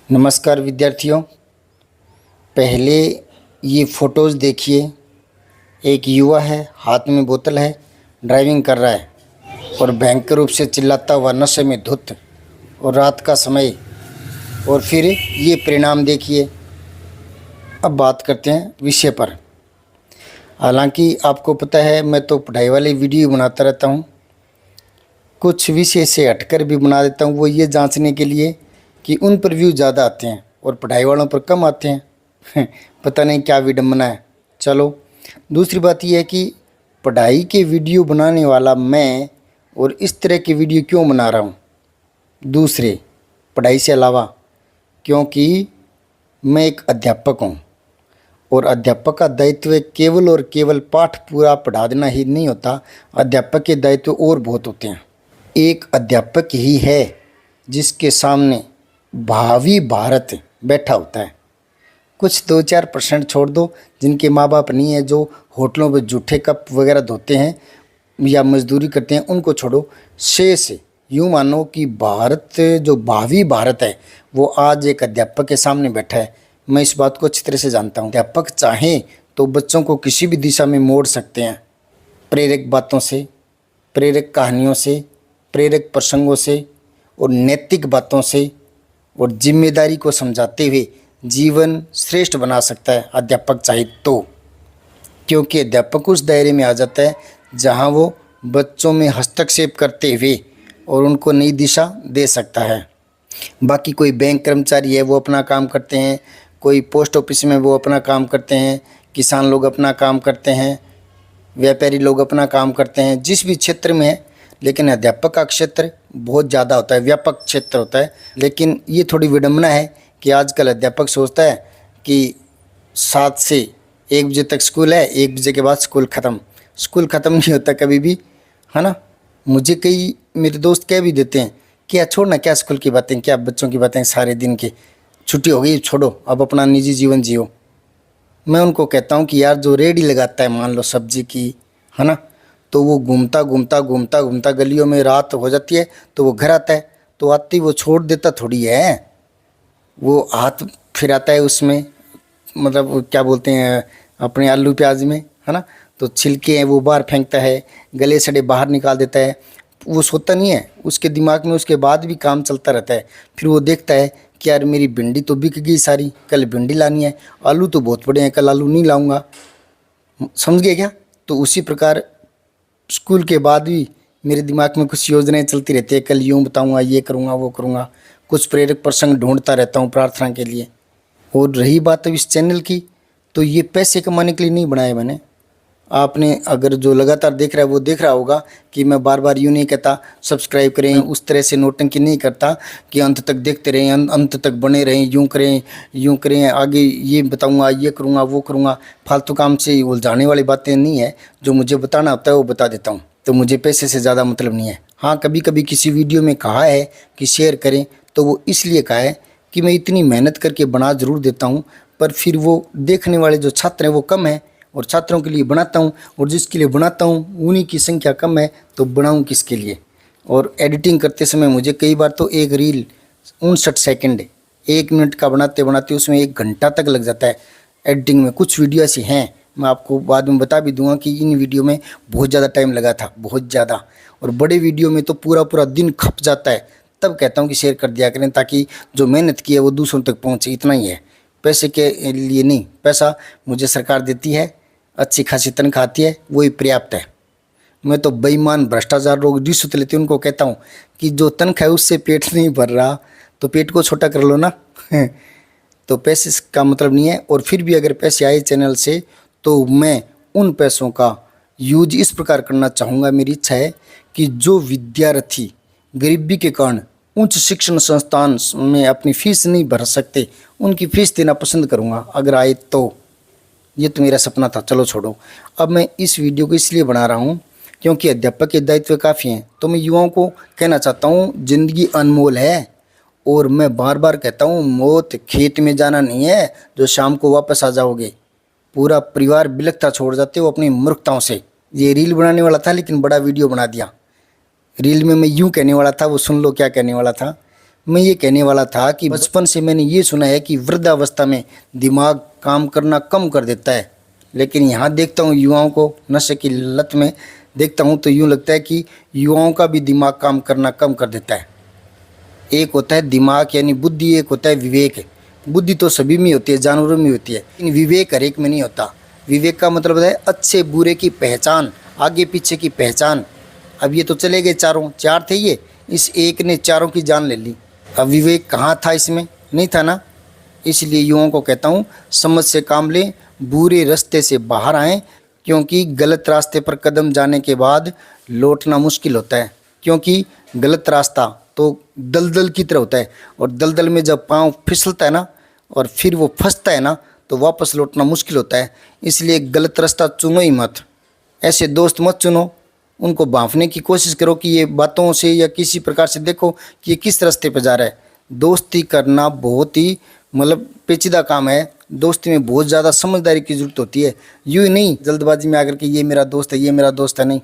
नमस्कार विद्यार्थियों। पहले ये फ़ोटोज़ देखिए। एक युवा है, हाथ में बोतल है, ड्राइविंग कर रहा है और भयंकर रूप से चिल्लाता हुआ नशे में धुत, और रात का समय। और फिर ये परिणाम देखिए। अब बात करते हैं विषय पर। हालांकि आपको पता है मैं तो पढ़ाई वाले वीडियो बनाता रहता हूँ, कुछ विषय से हटकर भी बना देता हूँ, वो ये जांचने के लिए कि उन पर व्यू ज़्यादा आते हैं और पढ़ाई वालों पर कम आते हैं। पता नहीं क्या विडम्बना है। चलो, दूसरी बात यह है कि पढ़ाई के वीडियो बनाने वाला मैं और इस तरह के वीडियो क्यों बना रहा हूँ दूसरे पढ़ाई से अलावा, क्योंकि मैं एक अध्यापक हूँ और अध्यापक का दायित्व केवल और केवल पाठ पूरा पढ़ा देना ही नहीं होता। अध्यापक के दायित्व और बहुत होते हैं। एक अध्यापक ही है जिसके सामने भावी भारत बैठा होता है। कुछ 2-4% छोड़ दो जिनके माँ बाप नहीं है, जो होटलों में जूठे कप वगैरह धोते हैं या मजदूरी करते हैं, उनको छोड़ो। शेष यूँ मानो कि भारत, जो भावी भारत है, वो आज एक अध्यापक के सामने बैठा है। मैं इस बात को अच्छी तरह से जानता हूँ। अध्यापक चाहें तो बच्चों को किसी भी दिशा में मोड़ सकते हैं, प्रेरक बातों से, प्रेरक कहानियों से, प्रेरक प्रसंगों से और नैतिक बातों से, और जिम्मेदारी को समझाते हुए जीवन श्रेष्ठ बना सकता है अध्यापक चाहे तो। क्योंकि अध्यापक उस दायरे में आ जाता है जहां वो बच्चों में हस्तक्षेप करते हुए और उनको नई दिशा दे सकता है। बाकी कोई बैंक कर्मचारी है वो अपना काम करते हैं, कोई पोस्ट ऑफिस में वो अपना काम करते हैं, किसान लोग अपना काम करते हैं, व्यापारी लोग अपना काम करते हैं, जिस भी क्षेत्र में है। लेकिन अध्यापक का क्षेत्र बहुत ज़्यादा होता है, व्यापक क्षेत्र होता है। लेकिन ये थोड़ी विडम्बना है कि आजकल अध्यापक सोचता है कि 7 से 1 बजे तक स्कूल है, 1 बजे के बाद स्कूल ख़त्म। स्कूल ख़त्म नहीं होता कभी भी, है ना। मुझे कई मेरे दोस्त कह भी देते हैं कि यार छोड़ना, क्या स्कूल की बातें, क्या बच्चों की बातें, सारे दिन की छुट्टी हो गई, छोड़ो, अब अपना निजी जीवन जियो। मैं उनको कहता हूँ कि यार जो रेहड़ी लगाता है, मान लो सब्जी की, है ना, तो वो घूमता घूमता घूमता घूमता गलियों में रात हो जाती है तो वो घर आता है, तो आती वो छोड़ देता थोड़ी है, वो हाथ फिराता है उसमें, मतलब वो क्या बोलते हैं अपने आलू प्याज में, है ना, तो छिलके हैं वो बाहर फेंकता है, गले सड़े बाहर निकाल देता है। वो सोता नहीं है, उसके दिमाग में उसके बाद भी काम चलता रहता है। फिर वो देखता है कि यार मेरी भिंडी तो बिक गई सारी, कल भिंडी लानी है, आलू तो बहुत बड़े हैं, कल आलू नहीं लाऊंगा। समझ गए क्या। तो उसी प्रकार स्कूल के बाद भी मेरे दिमाग में कुछ योजनाएं चलती रहती है, कल यूँ बताऊंगा, ये करूँगा, वो करूँगा, कुछ प्रेरक प्रसंग ढूंढता रहता हूँ प्रार्थना के लिए। और रही बात अब इस चैनल की, तो ये पैसे कमाने के लिए नहीं बनाया मैंने। आपने अगर जो लगातार देख रहा है वो देख रहा होगा कि मैं बार बार यूँ नहीं कहता सब्सक्राइब करें, उस तरह से नोटंकी नहीं करता कि अंत तक देखते रहें, अंत तक बने रहें, यूँ करें यूँ करें, आगे ये बताऊंगा, ये करूँगा, वो करूँगा। फालतू काम से उलझाने वाली बातें नहीं है, जो मुझे बताना होता है वो बता देता हूँ। तो मुझे पैसे से ज़्यादा मतलब नहीं है। हाँ, कभी कभी किसी वीडियो में कहा है कि शेयर करें, तो वो इसलिए कहा है कि मैं इतनी मेहनत करके बना ज़रूर देता हूँ, पर फिर वो देखने वाले जो छात्र हैं वो कम है, और छात्रों के लिए बनाता हूँ, और जिसके लिए बनाता हूँ उन्हीं की संख्या कम है, तो बनाऊँ किसके लिए। और एडिटिंग करते समय मुझे कई बार तो एक रील 59 सेकंड 1 मिनट का बनाते बनाते उसमें 1 घंटा तक लग जाता है एडिटिंग में। कुछ वीडियो ऐसी हैं, मैं आपको बाद में बता भी दूंगा कि इन वीडियो में बहुत ज़्यादा टाइम लगा था, बहुत ज़्यादा। और बड़े वीडियो में तो पूरा पूरा दिन खप जाता है। तब कहता हूँ कि शेयर कर दिया करें, ताकि जो मेहनत की है वो दूसरों तक पहुँचे। इतना ही है, पैसे के लिए नहीं। पैसा मुझे सरकार देती है, अच्छी खासी तनख्वाह आती है, वही पर्याप्त है। मैं तो बेईमान भ्रष्टाचार लोग रिश्वत लेते हैं उनको कहता हूँ कि जो तनख्वाह है उससे पेट नहीं भर रहा तो पेट को छोटा कर लो ना। तो पैसे का मतलब नहीं है। और फिर भी अगर पैसे आए चैनल से तो मैं उन पैसों का यूज इस प्रकार करना चाहूँगा। मेरी इच्छा है कि जो विद्यार्थी गरीबी के कारण उच्च शिक्षण संस्थान में अपनी फीस नहीं भर सकते, उनकी फ़ीस देना पसंद करूँगा अगर आए तो। ये तो मेरा सपना था, चलो छोड़ो। अब मैं इस वीडियो को इसलिए बना रहा हूँ क्योंकि अध्यापक के दायित्व काफ़ी हैं। तो मैं युवाओं को कहना चाहता हूँ, ज़िंदगी अनमोल है। और मैं बार बार कहता हूँ, मौत खेत में जाना नहीं है जो शाम को वापस आ जाओगे। पूरा परिवार बिलखता छोड़ जाते हो अपनी मूर्खताओं से। ये रील बनाने वाला था लेकिन बड़ा वीडियो बना दिया। रील में मैं यूँ कहने वाला था, वो सुन लो क्या कहने वाला था। मैं ये कहने वाला था कि बचपन से मैंने ये सुना है कि वृद्धावस्था में दिमाग काम करना कम कर देता है, लेकिन यहाँ देखता हूँ युवाओं को नशे की लत में देखता हूँ तो यूँ लगता है कि युवाओं का भी दिमाग काम करना कम कर देता है। एक होता है दिमाग यानी बुद्धि, एक होता है विवेक। बुद्धि तो सभी में होती है, जानवरों में होती है, लेकिन विवेक हर एक में नहीं होता। विवेक का मतलब है अच्छे बुरे की पहचान, आगे पीछे की पहचान। अब ये तो चले गए चारों, चार थे ये, इस एक ने चारों की जान ले ली। अब विवेक कहाँ था इसमें? नहीं था ना। इसलिए युवाओं को कहता हूँ समझ से काम लें, बुरे रास्ते से बाहर आएं, क्योंकि गलत रास्ते पर कदम जाने के बाद लौटना मुश्किल होता है। क्योंकि गलत रास्ता तो दलदल की तरह होता है, और दलदल में जब पाँव फिसलता है ना और फिर वो फंसता है ना तो वापस लौटना मुश्किल होता है। इसलिए गलत रास्ता चुनो ही मत, ऐसे दोस्त मत चुनो। उनको भांपने की कोशिश करो कि ये बातों से या किसी प्रकार से देखो कि ये किस रास्ते पर जा रहा है। दोस्ती करना बहुत ही मतलब पेचीदा काम है। दोस्ती में बहुत ज़्यादा समझदारी की ज़रूरत होती है। यूँ ही नहीं जल्दबाजी में आकर के ये मेरा दोस्त है, ये मेरा दोस्त है, नहीं।